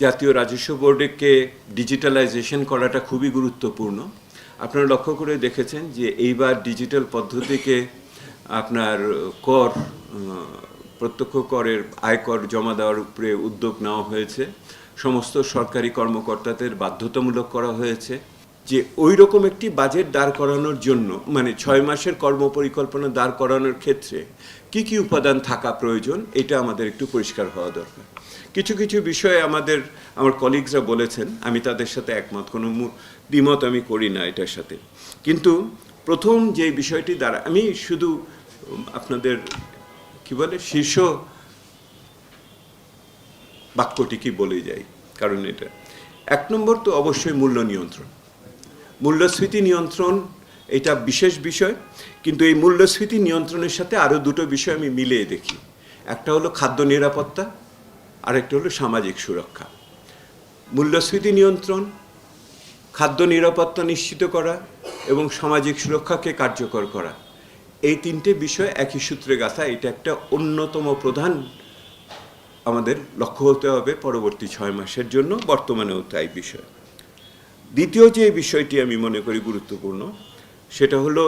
জাতীয় রাজস্ব বোর্ডকে ডিজিটালাইজেশন করাটা খুবই গুরুত্বপূর্ণ। আপনারা লক্ষ্য করে দেখেছেন যে এইবার ডিজিটাল পদ্ধতিকে আপনার কর প্রত্যক্ষ করের আয়কর জমা দেওয়ার উপরে উদ্যোগ নেওয়া হয়েছে। সমস্ত সরকারি কর্মকর্তাদের বাধ্যতামূলক করা হয়েছে যে ওই রকম একটি বাজেট দাঁড় করানোর জন্য, মানে 6 মাসের কর্মপরিকল্পনা দাঁড় করানোর ক্ষেত্রে কি কি উপাদান থাকা প্রয়োজন, এটা আমাদের একটু পরিষ্কার হওয়া দরকার। কিছু কিছু বিষয়ে আমার কলিগসরা বলেছেন, আমি তাদের সাথে একমত, কোনো দ্বিমত আমি করি না এটার সাথে। কিন্তু প্রথম যে বিষয়টি দ্বারা আমি শুধু আপনাদের কি বলে শীর্ষ বাক্যটি কি বলে যাই, কারণ এটা 1 নম্বর তো অবশ্যই মূল্য নিয়ন্ত্রণ, মূল্যস্ফীতি নিয়ন্ত্রণ এটা বিশেষ বিষয়। কিন্তু এই মূল্যস্ফীতি নিয়ন্ত্রণের সাথে আরও দুটো বিষয় আমি মিলিয়ে দেখি। একটা হলো খাদ্য নিরাপত্তা, আরেকটা হলো সামাজিক সুরক্ষা। মূল্যস্ফীতি নিয়ন্ত্রণ, খাদ্য নিরাপত্তা নিশ্চিত করা এবং সামাজিক সুরক্ষাকে কার্যকর করা, এই তিনটে বিষয় একই সূত্রে গাঁথা। এটা একটা অন্যতম প্রধান আমাদের লক্ষ্য হতে হবে পরবর্তী 6 মাসের জন্য, বর্তমানেও তাই বিষয়। দ্বিতীয় যে বিষয়টি আমি মনে করি গুরুত্বপূর্ণ, সেটা হলো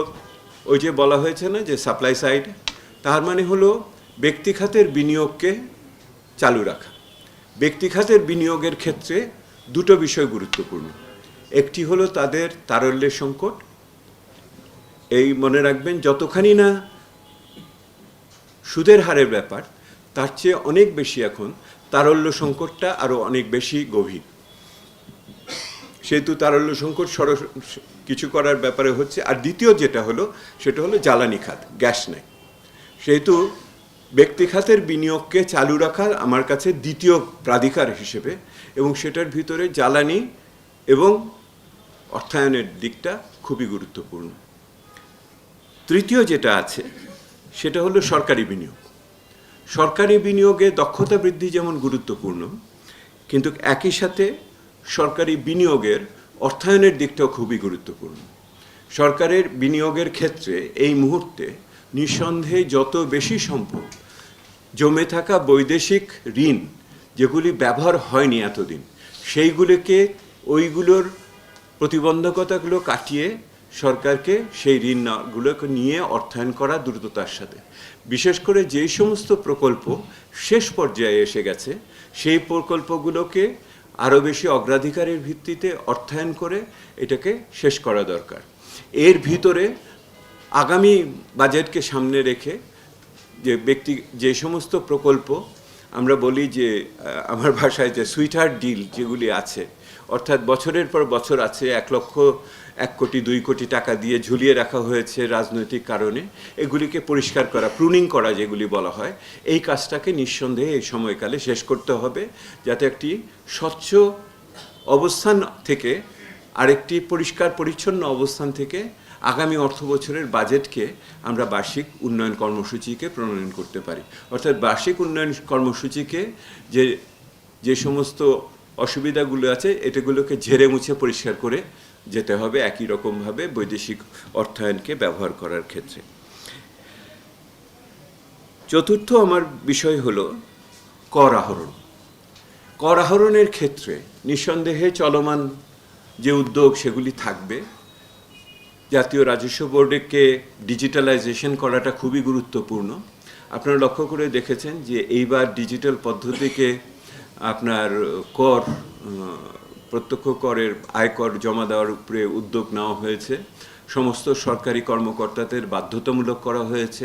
ওই যে বলা হয়েছে না যে সাপ্লাই সাইড, তার মানে হলো ব্যক্তিখাতের বিনিয়োগকে চালু রাখা। ব্যক্তিখাতের বিনিয়োগের ক্ষেত্রে দুটো বিষয় গুরুত্বপূর্ণ। একটি হলো তাদের তারল্যের সংকট। এই মনে রাখবেন, যতখানি না সুদের হারের ব্যাপার, তার চেয়ে অনেক বেশি এখন তারল্য সংকটটা আরও অনেক বেশি গভীর। সেহেতু তারল্য সংকট কিছু করার ব্যাপারে হচ্ছে। আর দ্বিতীয় যেটা হলো সেটা হলো জ্বালানি খাত, গ্যাস নেই। সেহেতু ব্যক্তিখাতের বিনিয়োগকে চালু রাখার আমার কাছে দ্বিতীয় প্রাধিকার হিসেবে, এবং সেটার ভিতরে জ্বালানি এবং অর্থায়নের দিকটা খুবই গুরুত্বপূর্ণ। তৃতীয় যেটা আছে সেটা হলো সরকারি বিনিয়োগ। সরকারি বিনিয়োগে দক্ষতা বৃদ্ধি যেমন গুরুত্বপূর্ণ, কিন্তু একই সাথে সরকারি বিনিয়োগের অর্থায়নের দিকটাও খুবই গুরুত্বপূর্ণ। সরকারের বিনিয়োগের ক্ষেত্রে এই মুহূর্তে নিঃসন্দেহে যত বেশি সম্ভব জমে থাকা বৈদেশিক ঋণ যেগুলি ব্যবহার হয়নি এতদিন, ওইগুলোর প্রতিবন্ধকতাগুলো কাটিয়ে সরকারকে সেই ঋণগুলোকে নিয়ে অর্থায়ন করা দ্রুততার সাথে। বিশেষ করে যেই সমস্ত প্রকল্প শেষ পর্যায়ে এসে গেছে, সেই প্রকল্পগুলোকে আরও বেশি অগ্রাধিকারের ভিত্তিতে অর্থায়ন করে এটাকে শেষ করা দরকার। এর ভিতরে আগামী বাজেটকে সামনে রেখে যে সমস্ত প্রকল্প আমরা বলি যে আমার ভাষায় যে সুইটহার্ট ডিল যেগুলি আছে, অর্থাৎ বছরের পর বছর আছে 1 লক্ষ 1 কোটি 2 কোটি টাকা দিয়ে ঝুলিয়ে রাখা হয়েছে রাজনৈতিক কারণে, এগুলিকে পরিষ্কার করা, প্রুনিং করা যেগুলি বলা হয়, এই কাজটাকে নিঃসন্দেহে এই সময়কালে শেষ করতে হবে, যাতে একটি স্বচ্ছ অবস্থান থেকে আরেকটি পরিষ্কার পরিচ্ছন্ন অবস্থান থেকে আগামী অর্থ বছরের বাজেটকে আমরা বার্ষিক উন্নয়ন কর্মসূচিকে প্রণয়ন করতে পারি। অর্থাৎ বার্ষিক উন্নয়ন কর্মসূচিকে যে সমস্ত অসুবিধাগুলো আছে এটাগুলোকে ঝেড়ে মুছে পরিষ্কার করে যেতে হবে একই রকমভাবে বৈদেশিক অর্থায়নকে ব্যবহার করার ক্ষেত্রে। চতুর্থ আমার বিষয় হলো কর আহরণ। কর আহরণের ক্ষেত্রে নিঃসন্দেহে চলমান যে উদ্যোগ সেগুলি থাকবে। জাতীয় রাজস্ব বোর্ডকে ডিজিটালাইজেশন করাটা খুবই গুরুত্বপূর্ণ। আপনারা লক্ষ্য করে দেখেছেন যে এইবার ডিজিটাল পদ্ধতিকে আপনার প্রত্যক্ষ করের আয়কর জমা দেওয়ার উপরে উদ্যোগ নেওয়া হয়েছে। সমস্ত সরকারি কর্মকর্তাদের বাধ্যতামূলক করা হয়েছে।